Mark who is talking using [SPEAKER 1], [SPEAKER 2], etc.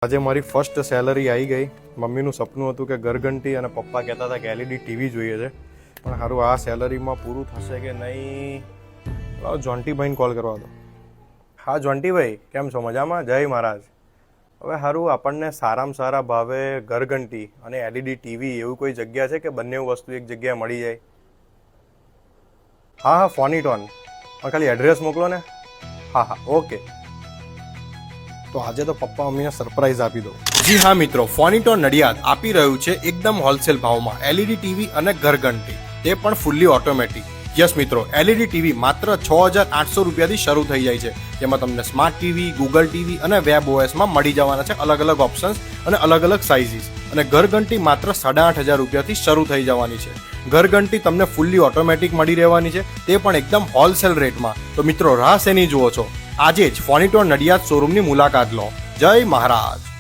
[SPEAKER 1] આજે મારી first salary આવી ગઈ. મમ્મીનું સપનું હતું કે ઘરઘંટી અને પપ્પા કહેતા હતા કે LED ટીવી જોઈએ છે, પણ સારું આ સેલરીમાં પૂરું થશે કે નહીં. જોન્ટીભાઈને કોલ કરવા દો. હા જોન્ટીભાઈ, કેમ છો? મજામાં? જય મહારાજ. હવે સારું આપણને સારામાં સારા ભાવે ઘરઘંટી અને LED ટીવી એવું કોઈ જગ્યા છે કે બંને વસ્તુ એક જગ્યાએ મળી જાય? હા હા, ફોનીટોન. પણ ખાલી એડ્રેસ મોકલો ને. હા હા, ઓકે. તો આજે તો પપ્પા મમ્મીને સરપ્રાઈઝ આપી દો. જી હા મિત્રો, ફોનીટોન નડિયાદ આપી રહ્યું છે એકદમ હોલસેલ ભાવમાં LED ટીવી અને ઘરઘંટી, તે પણ ફૂલ્લી ઓટોમેટિક. યસ મિત્રો, LED ટીવી માત્ર 6,800 રૂપિયાથી શરૂ થઈ જાય છે, જેમાં તમને સ્માર્ટ ટીવી, ગૂગલ ટીવી અને વેબ OSમાં મળી જવાના છે અલગ અલગ ઓપ્શન્સ અને અલગ અલગ સાઇઝીસ. અને ઘરઘંટી માત્ર 8,500 રૂપિયાથી શરૂ થઈ જવાની છે. ઘરઘંટી તમને ફૂલ્લી ઓટોમેટિક મળી રહેવાની છે, તે પણ એકદમ હોલસેલ રેટમાં. તો મિત્રો રાહ શેની જુઓ છો? આજે જ ફોનીટોન નડિયાદ શોરૂમની મુલાકાત લો. જય મહારાજ.